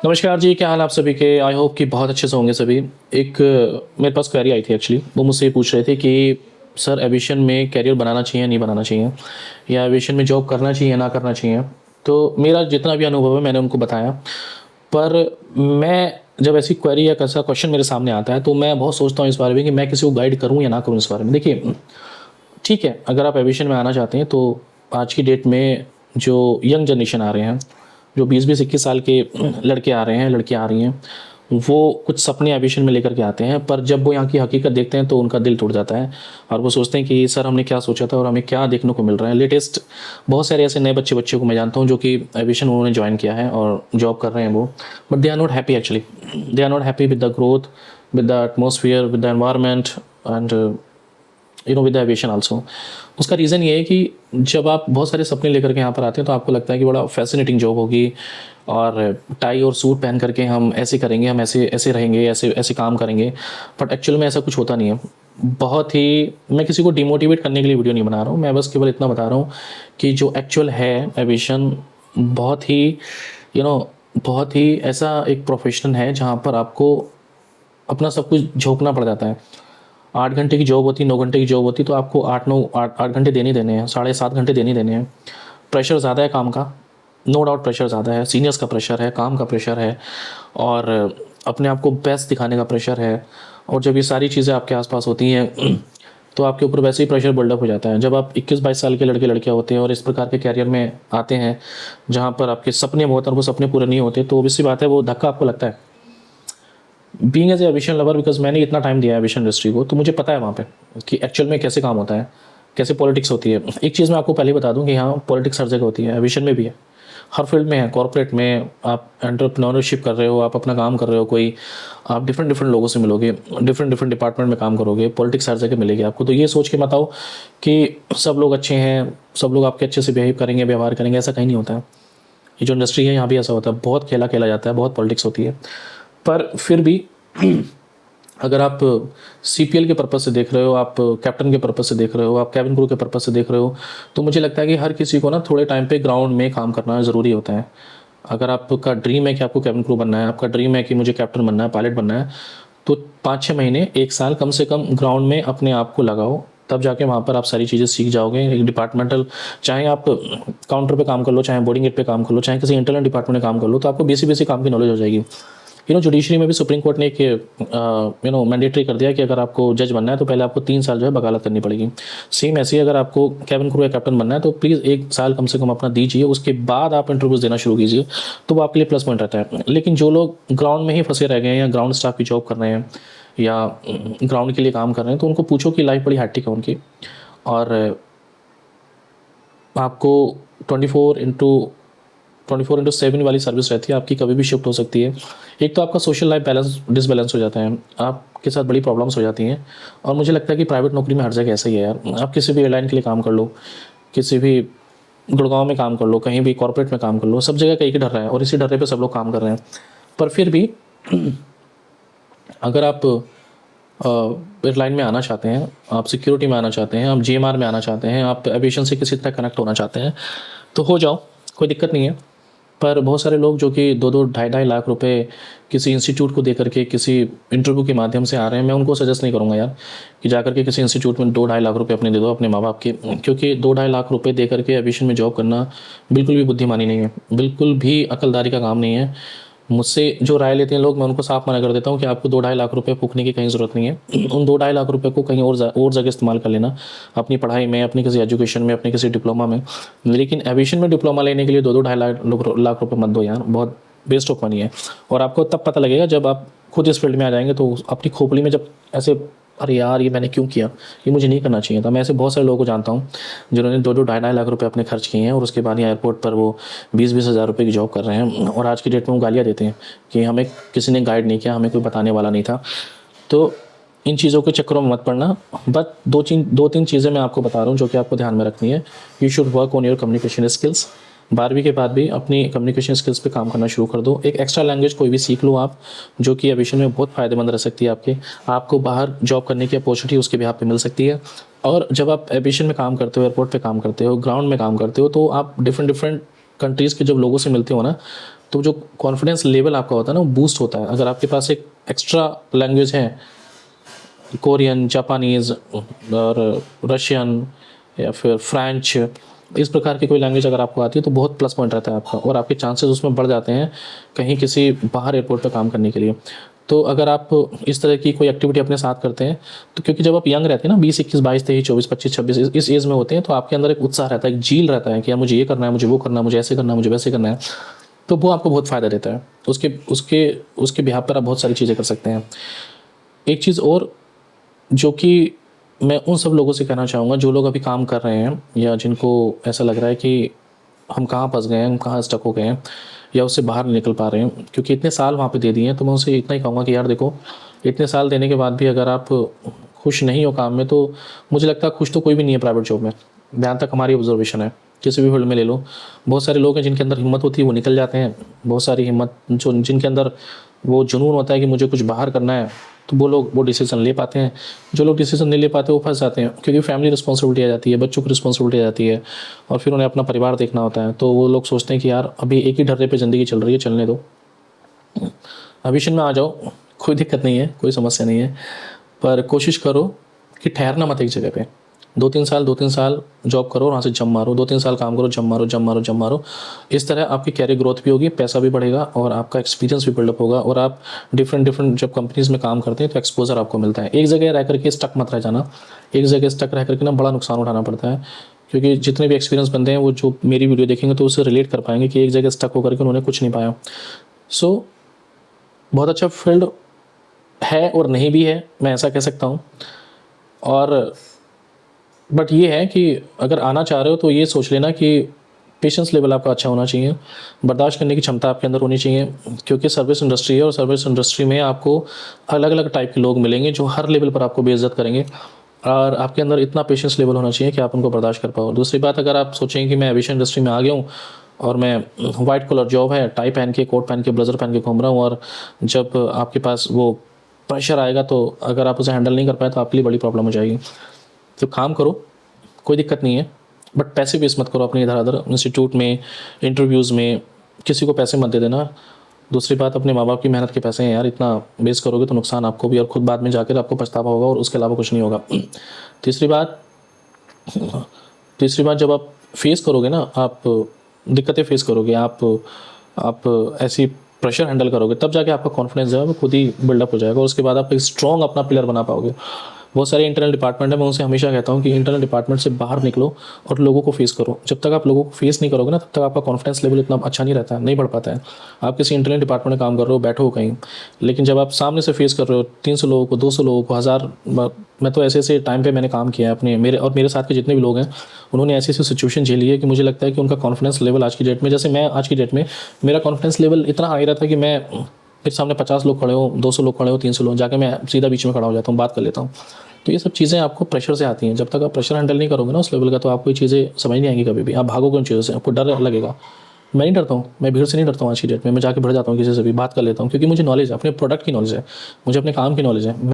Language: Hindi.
नमस्कार जी, क्या हाल आप सभी के? आई होप कि बहुत अच्छे से होंगे सभी। एक मेरे पास क्वेरी आई थी एक्चुअली। वो मुझसे ये पूछ रहे थे कि सर एविएशन में करियर बनाना चाहिए या नहीं बनाना चाहिए, या एविएशन में जॉब करना चाहिए या ना करना चाहिए। तो मेरा जितना भी अनुभव है मैंने उनको बताया। पर मैं जब ऐसी क्वेरी या ऐसा क्वेश्चन मेरे सामने आता है तो मैं बहुत सोचता हूँ इस बारे में कि मैं किसी को गाइड करूँ या ना करूँ इस बारे में। देखिए, ठीक है, अगर आप एविएशन में आना चाहते हैं तो आज की डेट में जो यंग जनरेशन आ रहे हैं, जो 20-20 21 साल के लड़के आ रहे हैं, लड़कियां आ रही हैं, वो कुछ सपने एविएशन में लेकर के आते हैं, पर जब वो यहाँ की हकीकत देखते हैं तो उनका दिल टूट जाता है और वो सोचते हैं कि सर हमने क्या सोचा था और हमें क्या देखने को मिल रहा है। लेटेस्ट बहुत सारे ऐसे नए बच्चों को मैं जानता हूँ जो कि एविएशन उन्होंने ज्वाइन किया है और जॉब कर रहे हैं वो, but they are not happy actually. They are not happy with the growth, with the atmosphere, with the environment and with the aviation also. उसका रीज़न ये है कि जब आप बहुत सारे सपने लेकर के यहाँ पर आते हैं तो आपको लगता है कि बड़ा फैसिनेटिंग जॉब होगी और टाई और सूट पहन करके हम ऐसे करेंगे, हम ऐसे ऐसे रहेंगे, ऐसे ऐसे काम करेंगे। बट एक्चुअल में ऐसा कुछ होता नहीं है। बहुत ही, मैं किसी को डिमोटिवेट करने के लिए वीडियो नहीं बना रहा हूँ, मैं बस केवल इतना बता रहा हूँ कि जो एक्चुअल है एविएशन बहुत ही यू नो बहुत ही ऐसा एक प्रोफेशन है जहाँ पर आपको अपना सब कुछ झोंकना पड़ जाता है। 8 घंटे की जॉब होती, 9 घंटे की जॉब होती, तो आपको 8 घंटे देने ही देने हैं, 7.5 घंटे देने ही देने हैं। प्रेशर ज़्यादा है काम का, नो डाउट प्रेशर ज़्यादा है, सीनियर्स का प्रेशर है, काम का प्रेशर है और अपने आप को बेस्ट दिखाने का प्रेशर है। और जब ये सारी चीज़ें आपके आसपास होती हैं तो आपके ऊपर वैसे ही प्रेशर बिल्डअप हो जाता है। जब आप 21-22 साल के लड़के लड़कियाँ होते हैं और इस प्रकार के कैरियर में आते हैं जहाँ पर आपके सपने बहुत और वो सपने पूरे नहीं होते, तो ऑब्वियस सी बात है वो धक्का आपको लगता है। Being as a aviation lover, because मैंने इतना टाइम दिया है एविएशन इंडस्ट्री को, तो मुझे पता है वहाँ पे कि एक्चुअल में कैसे काम होता है, कैसे पॉलिटिक्स होती है। एक चीज़ मैं आपको पहले बता दूं कि यहाँ पॉलिटिक्स हर जगह होती है, एविएशन में भी है, हर फील्ड में है। कॉर्पोरेट में आप एंटरप्रेन्योरशिप कर रहे हो, आप अपना काम कर रहे हो, कोई आप डिफरेंट डिफरेंट लोगों से मिलोगे, डिफरेंट डिफरेंट डिपार्टमेंट में काम करोगे, पॉलिटिक्स हर जगह मिलेगी आपको। तो ये सोच के मत आओ कि सब लोग अच्छे हैं, सब लोग आपके अच्छे से बिहेव करेंगे, व्यवहार करेंगे, ऐसा कहीं नहीं होता है। ये जो इंडस्ट्री है यहाँ भी ऐसा होता है, बहुत खेला खेला जाता है, बहुत पॉलिटिक्स होती है। पर फिर भी अगर आप सीपीएल के पर्पज़ से देख रहे हो, आप कैप्टन के पर्पज़ से देख रहे हो, आप कैबिन क्रू के पर्पज़ से देख रहे हो, तो मुझे लगता है कि हर किसी को ना थोड़े टाइम पे ग्राउंड में काम करना ज़रूरी होता है। अगर आपका ड्रीम है कि आपको कैबिन क्रू बनना है, आपका ड्रीम है कि मुझे कैप्टन बनना है, पायलट बनना है, तो 5-6 महीने, 1 साल कम से कम ग्राउंड में अपने आप को लगाओ। तब जाके वहाँ पर आप सारी चीज़ें सीख जाओगे। एक डिपार्टमेंटल, चाहे आप काउंटर पे काम कर लो, चाहे बोर्डिंग गेट पे काम कर लो, चाहे किसी इंटरनल डिपार्टमेंट में काम कर लो, तो आपको बेसिक बेसिक काम की नॉलेज हो जाएगी। जुडिशरी में भी सुप्रीम कोर्ट ने एक मैंडेटरी कर दिया कि अगर आपको जज बनना है तो पहले आपको 3 साल जो है वकालत करनी पड़ेगी। सेम ऐसे ही अगर आपको कैबिन क्रू या कैप्टन बनना है तो प्लीज़ 1 साल कम से कम अपना दीजिए, उसके बाद आप इंटरव्यूज़ देना शुरू कीजिए, तो वो आपके लिए प्लस पॉइंट रहता है। लेकिन जो लोग ग्राउंड में ही फंसे रह गए हैं या ग्राउंड स्टाफ की जॉब कर रहे हैं या ग्राउंड के लिए काम कर रहे हैं, तो उनको पूछो कि लाइफ बड़ी हैट्रिक है उनकी, और आपको 24/7 वाली सर्विस रहती है, आपकी कभी भी शिफ्ट हो सकती है। एक तो आपका सोशल लाइफ बैलेंस डिसबैलेंस हो जाता है, आपके साथ बड़ी प्रॉब्लम्स हो जाती हैं। और मुझे लगता है कि प्राइवेट नौकरी में हर जगह ऐसा ही है यार। आप किसी भी एयरलाइन के लिए काम कर लो, किसी भी गुड़गांव में काम कर लो, कहीं भी कॉर्पोरेट में काम कर लो, सब जगह का एक ही डर है और इसी डर पे सब लोग काम कर रहे हैं। पर फिर भी अगर आप एयरलाइन में आना चाहते हैं, आप सिक्योरिटी में आना चाहते हैं, आप जीएमआर में आना चाहते हैं, आप एविएशन से किसी तरह कनेक्ट होना चाहते हैं, तो हो जाओ, कोई दिक्कत नहीं है। पर बहुत सारे लोग जो कि 2-2 ढाई-ढाई लाख रुपए किसी इंस्टीट्यूट को दे करके किसी इंटरव्यू के माध्यम से आ रहे हैं, मैं उनको सजेस्ट नहीं करूँगा यार कि जा करके किसी इंस्टीट्यूट में 2-2.5 लाख रुपए अपने दे दो अपने माँ बाप के, क्योंकि 2-2.5 लाख रुपए दे करके एविएशन में जॉब करना बिल्कुल भी बुद्धिमानी नहीं है, बिल्कुल भी अकलदारी का काम नहीं है। मुझसे जो राय लेते हैं लोग, मैं उनको साफ मना कर देता हूँ कि आपको 2-2.5 लाख रुपए फूकने की कहीं ज़रूरत नहीं है। उन 2-2.5 लाख रुपए को कहीं और जगह इस्तेमाल कर लेना, अपनी पढ़ाई में, अपनी किसी एजुकेशन में, अपने किसी डिप्लोमा में। लेकिन एविएशन में डिप्लोमा लेने के लिए 2-2 ढाई लाख रुपए मत दो यार, बहुत वेस्ट ऑफ मनी है। और आपको तब पता लगेगा जब आप खुद इस फील्ड में आ जाएंगे, तो अपनी खोपड़ी में जब ऐसे, अरे यार ये मैंने क्यों किया, ये मुझे नहीं करना चाहिए था। मैं ऐसे बहुत सारे लोगों को जानता हूँ जिन्होंने 2-2 ढाई-ढाई लाख रुपए अपने खर्च किए हैं और उसके बाद एयरपोर्ट पर वो 20-20 हज़ार रुपये की जॉब कर रहे हैं, और आज की डेट में वो गालियाँ देते हैं कि हमें किसी ने गाइड नहीं किया, हमें कोई बताने वाला नहीं था। तो इन चीज़ों के चक्करों में मत पड़ना। बट 2-3 चीज़ें मैं आपको बता रहा हूँ जो कि आपको ध्यान में रखनी है। You should work on your communication skills. 12वीं के बाद भी अपनी कम्युनिकेशन स्किल्स पे काम करना शुरू कर दो। एक एक्स्ट्रा लैंग्वेज कोई भी सीख लो आप, जो कि एविएशन में बहुत फ़ायदेमंद रह सकती है आपको बाहर जॉब करने की अपॉर्चुनिटी उसके भी पे मिल सकती है। और जब आप एविएशन में काम करते हो, एयरपोर्ट पे काम करते हो, ग्राउंड में काम करते हो, तो आप डिफरेंट डिफरेंट कंट्रीज़ के जब लोगों से मिलते हो ना, तो जो कॉन्फिडेंस लेवल आपका होता है ना वो बूस्ट होता है। अगर आपके पास एक एक्स्ट्रा लैंग्वेज है, कोरियन, जापानीज़ और रशियन या फिर फ्रेंच, इस प्रकार की कोई लैंग्वेज अगर आपको आती है तो बहुत प्लस पॉइंट रहता है आपका, और आपके चांसेस उसमें बढ़ जाते हैं कहीं किसी बाहर एयरपोर्ट पे काम करने के लिए। तो अगर आप इस तरह की कोई एक्टिविटी अपने साथ करते हैं तो, क्योंकि जब आप यंग रहते हैं ना 20, 21, 22, 23, 24, 25, 26 इस एज में होते हैं, तो आपके अंदर एक उत्साह रहता है, एक जील रहता है कि यार मुझे ये करना है, मुझे वो करना है, मुझे ऐसे करना है, मुझे वैसे करना है। तो वो आपको बहुत फ़ायदा देता है। उसके उसके उसके बिहाफ पर आप बहुत सारी चीज़ें कर सकते हैं। एक चीज़ और जो कि मैं उन सब लोगों से कहना चाहूँगा जो लोग अभी काम कर रहे हैं या जिनको ऐसा लग रहा है कि हम कहाँ फंस गए हैं, हम कहाँ स्टक हो गए हैं या उससे बाहर नहीं निकल पा रहे हैं, क्योंकि इतने साल वहाँ पे दे दिए हैं। तो मैं उनसे इतना ही कहूँगा कि यार देखो, इतने साल देने के बाद भी अगर आप खुश नहीं हो काम में, तो मुझे लगता है खुश तो कोई भी नहीं है प्राइवेट जॉब में। जहाँ तक हमारी ऑब्जर्वेशन है, किसी भी फील्ड में ले लो, बहुत सारे लोग हैं जिनके अंदर हिम्मत होती है वो निकल जाते हैं। बहुत सारी हिम्मत जो जिनके अंदर वो जुनून होता है कि मुझे कुछ बाहर करना है, तो वो लोग वो डिसीज़न ले पाते हैं। जो लोग डिसीज़न नहीं ले पाते वो फंस जाते हैं, क्योंकि फैमिली रिस्पॉन्सिबिलिटी आ जाती है, बच्चों की रिस्पॉन्सिबिलिटी आ जाती है, और फिर उन्हें अपना परिवार देखना होता है। तो वो लोग सोचते हैं कि यार अभी एक ही ढर्रे पे ज़िंदगी चल रही है, चलने दो, एविएशन में आ जाओ, कोई दिक्कत नहीं है, कोई समस्या नहीं है। पर कोशिश करो कि ठहरना मत एक जगह पे। 2-3 साल जॉब करो, वहाँ से जंप मारो, 2-3 साल काम करो, जंप मारो। इस तरह आपकी कैरियर ग्रोथ भी होगी, पैसा भी बढ़ेगा और आपका एक्सपीरियंस भी बिल्डअप होगा, और आप डिफरेंट जब कंपनीज़ में काम करते हैं तो एक्सपोजर आपको मिलता है। एक जगह रह करके स्टक मत रह जाना। एक जगह स्टक रह करके ना बड़ा नुकसान उठाना पड़ता है, क्योंकि जितने भी एक्सपीरियंस बंदे हैं वो जो मेरी वीडियो देखेंगे तो उससे रिलेट कर पाएंगे कि एक जगह स्टक होकर के उन्होंने कुछ नहीं पाया। सो बहुत अच्छा फील्ड है और नहीं भी है, मैं ऐसा कह सकता हूँ। और बट ये है कि अगर आना चाह रहे हो तो ये सोच लेना कि पेशेंस लेवल आपका अच्छा होना चाहिए, बर्दाश्त करने की क्षमता आपके अंदर होनी चाहिए, क्योंकि सर्विस इंडस्ट्री है और सर्विस इंडस्ट्री में आपको अलग अलग टाइप के लोग मिलेंगे जो हर लेवल पर आपको बेइज्जत करेंगे, और आपके अंदर इतना पेशेंस लेवल होना चाहिए कि आप उनको बर्दाश्त कर पाओ। दूसरी बात, अगर आप सोचें कि मैं एविएशन इंडस्ट्री में आ गया हूँ और मैं वाइट कलर जॉब है, टाई पहन के, कोट पहन के, ब्लेजर पहन के घूम रहा हूँ, और जब आपके पास वो प्रेशर आएगा तो अगर आप उसे हैंडल नहीं कर पाए तो आपके लिए बड़ी प्रॉब्लम हो जाएगी। तो काम करो, कोई दिक्कत नहीं है, बट पैसे वेस्ट मत करो अपने इधर उधर इंस्टीट्यूट में, इंटरव्यूज़ में, किसी को पैसे मत दे देना। दूसरी बात, अपने माँ बाप की मेहनत के पैसे हैं यार, इतना वेस्ट करोगे तो नुकसान आपको भी, और खुद बाद में जाकर आपको पछतावा होगा, और उसके अलावा कुछ नहीं होगा। तीसरी बात तीसरी बात, जब आप फेस करोगे ना, आप दिक्कतें फेस करोगे, आप ऐसी प्रेशर हैंडल करोगे, तब जाके आपका कॉन्फिडेंस जो है वो खुद ही बिल्डअप हो जाएगा, और उसके बाद आप एक स्ट्रॉन्ग अपना पिलर बना पाओगे। बहुत सारे इंटरनल डिपार्टमेंट है, मैं उनसे हमेशा कहता हूँ कि इंटरनल डिपार्टमेंट से बाहर निकलो और लोगों को फेस करो। जब तक आप लोगों को फेस नहीं करोगे ना, तब तक आपका कॉन्फिडेंस लेवल इतना अच्छा नहीं रहता है, नहीं बढ़ पाता है। आप किसी इंटरनल डिपार्टमेंट में काम कर रहे हो, बैठो हो कहीं, लेकिन जब आप सामने से फेस कर रहे हो 300 लोगों को, 200 लोगों को, 1000, मैं तो ऐसे ऐसे टाइम पे मैंने काम किया है अपने, मेरे साथ के जितने भी लोग हैं उन्होंने ऐसी ऐसी सिचुएशन झेली है कि मुझे लगता है कि उनका कॉन्फिडेंस लेवल आज की डेट में, जैसे मैं आज की डेट में, मेरा कॉन्फिडेंस लेवल इतना हाई रहता है कि मैं मेरे सामने 50 लोग खड़े हो, 200 लोग खड़े हो, 300 लोग, जाके मैं सीधा बीच में खड़ा हो जाता हूँ, बात कर लेता हूँ। तो ये सब चीज़ें आपको प्रेशर से आती हैं। जब तक आप प्रेशर हैंडल नहीं करोगे ना उस लेवल का, तो आपको ये चीज़ें समझ नहीं आएंगी कभी भी, आप भागोगे उन चीज़ों से, आपको डर लगेगा। मैं नहीं डरता हूँ, मैं भीड़ से नहीं डरता हूँ आज की डेट में, मैं जाके बढ़ जाता हूँ, किसी से भी बात कर लेता हूँ, क्योंकि मुझे नॉलेज है, अपने प्रोडक्ट की नॉलेज है, मुझे अपने काम की नॉलेज है।